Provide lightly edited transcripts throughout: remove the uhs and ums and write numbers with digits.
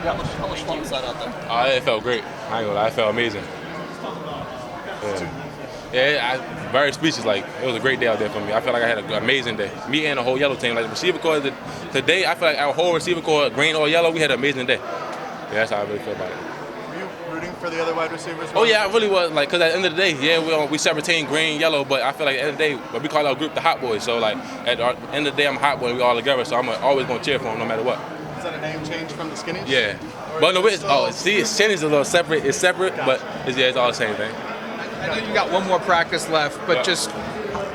How much fun was that out there? It felt great. I ain't gonna lie, it felt amazing. Yeah, very speechless. Like, it was a great day out there for me. I feel like I had an amazing day. Me and the whole yellow team. Like, the receiver corps today, I feel like our whole receiver corps, green or yellow, we had an amazing day. Yeah, that's how I really feel about it. Were you rooting for the other wide receivers? Oh yeah, I really was. Like, cause at the end of the day, yeah, we separate team, green, yellow. But I feel like at the end of the day, we call our group the Hot Boys. So like, at the end of the day, I'm a Hot Boy. We all together. So I'm always gonna cheer for them no matter what. Is that a name change from the Skinnies? Yeah. But no, Skinny's a little separate. It's separate, Gotcha. but it's all the same thing. I know you got one more practice left, but just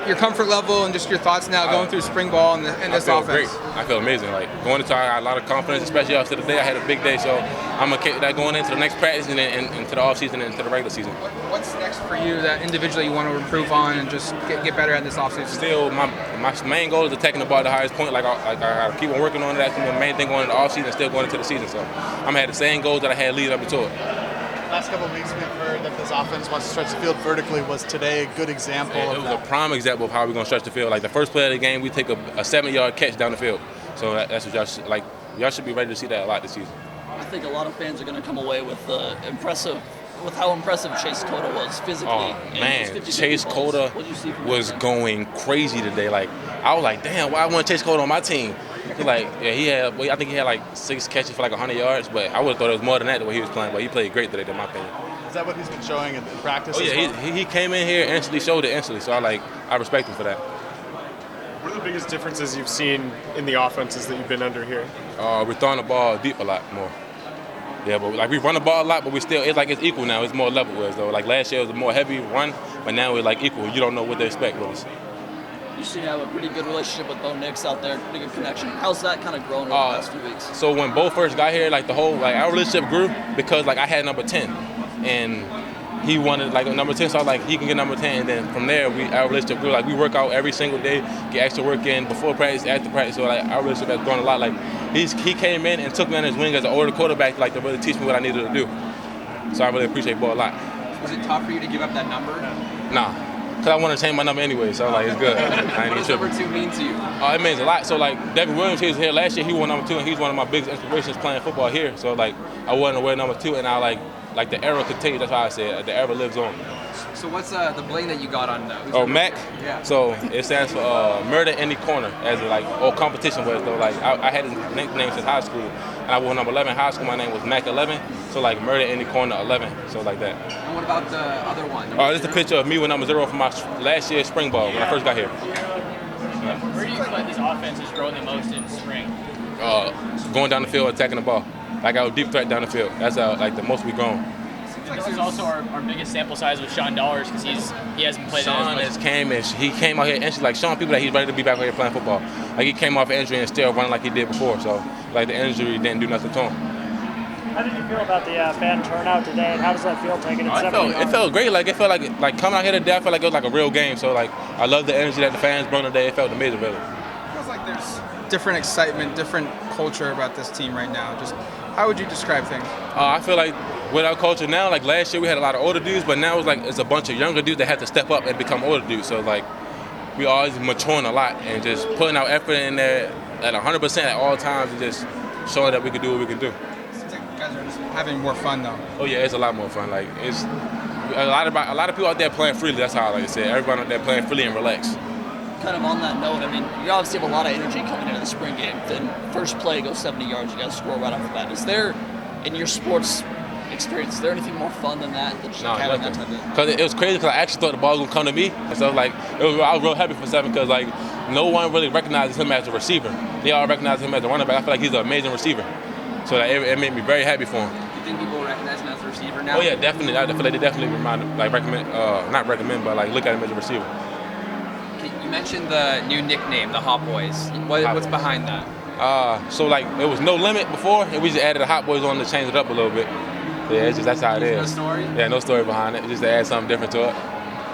your comfort level and just your thoughts now going through spring ball and this I feel offense. great. I feel amazing. Like, going into I got a lot of confidence, especially after the day. I had a big day, so I'm gonna keep that going into the next practice and then into the off season and into the regular season. What's next for you that individually you want to improve on and just get better at this offseason? Still, my main goal is attacking the ball at the highest point. Like I gotta keep on working on it. That's the main thing going into the off season, still going into the season. So I'm gonna have the same goals that I had leading up to it. Last couple of weeks, we've heard that this offense wants to stretch the field vertically. Was today a good example of that? It was a prime example of how we're gonna stretch the field. Like, the first play of the game, we take a 7-yard catch down the field. So that's what y'all should be ready to see that a lot this season. I think a lot of fans are going to come away with how impressive Chase Cota was physically. Oh man, Chase Cota was going crazy today. Like, I was like, damn, why I want Chase Cota on my team? Like, yeah, I think he had like 6 catches for like 100 yards, but I would have thought it was more than that the way he was playing. But he played great today, in my opinion. Is that what he's been showing in practice? Oh yeah, he came in here instantly, showed it instantly. So I respect him for that. What are the biggest differences you've seen in the offenses that you've been under here? We're throwing the ball deep a lot more. Yeah, but like, we run the ball a lot, but it's equal now. It's more level with us though. Like, last year it was a more heavy run, but now we're like equal. You don't know what to expect with us. You seem to have a pretty good relationship with Bo Nix out there, pretty good connection. How's that kind of grown over the past few weeks? So when Bo first got here, like, our relationship grew because like I had number 10, and he wanted like a number 10, so I was like, he can get number 10, and then from there our relationship grew. Like, we work out every single day, get extra work in before practice, after practice. So like, our relationship has grown a lot. Like, he came in and took me on his wing as an older quarterback, like, to really teach me what I needed to do. So I really appreciate Bo a lot. Was it tough for you to give up that number? Nah. Because I want to change my number anyway, so like, it's good. What does number 2 mean to you? It means a lot. So like, Devin Williams, he was here last year. He won number 2, and he's one of my biggest inspirations playing football here. So like, I wanted to wear number 2, and I like the era continues. That's how I say it. The era lives on. So what's the bling that you got on those? MAC. Yeah. So it stands for Murder Any Corner, as or competition was though. Like, I had his nickname since high school, and I wore number 11 in high school. My name was Mac 11. So like, Murder Any Corner 11. So like that. And what about the other one? This is a picture of me with number 0 from my last year's spring ball when I first got here. Where do you feel like this offense is growing the most in spring? Going down the field, attacking the ball. Like, our deep threat down the field. That's like the most we've grown. This is also our biggest sample size with Sean Dollars because he hasn't played Sean as much. he came out here and like, showing people that he's ready to be back here playing football. Like, he came off an injury and still running like he did before. So like, the injury didn't do nothing to him. How did you feel about the fan turnout today, and how does that feel taking it 70 It felt great. Like, it felt like coming out here today, I felt like it was like a real game. So like, I love the energy that the fans brought today. It felt amazing, really. It feels like there's different excitement, different culture about this team right now. Just how would you describe things? I feel like with our culture now, like last year we had a lot of older dudes, but now it's a bunch of younger dudes that have to step up and become older dudes. So like, we always maturing a lot and just putting our effort in there at 100% at all times and just showing that we can do what we can do. Seems like you guys are just having more fun though. Oh yeah, it's a lot more fun. Like, it's a lot of people out there playing freely. That's how I like to say it. Everybody out there playing freely and relaxed. Kind of on that note, I mean, you obviously have a lot of energy coming into the spring game. Then first play goes 70 yards, you guys score right off the bat. Is there, in your sports experience, is there anything more fun than that? Just having that type of... Because it was crazy because I actually thought the ball was going to come to me. And so like, I was real happy for Seven because like, no one really recognizes him as a receiver. They all recognize him as a running back. I feel like he's an amazing receiver. So like, it made me very happy for him. Do you think people recognize him as a receiver now? Oh yeah, definitely. I feel like they definitely look at him as a receiver. You mentioned the new nickname, the Hot Boys. What's behind that? So like, it was No Limit before, and we just added the Hot Boys on to change it up a little bit. Yeah, that's how it is. No story? Yeah, no story behind it. Just to add something different to it.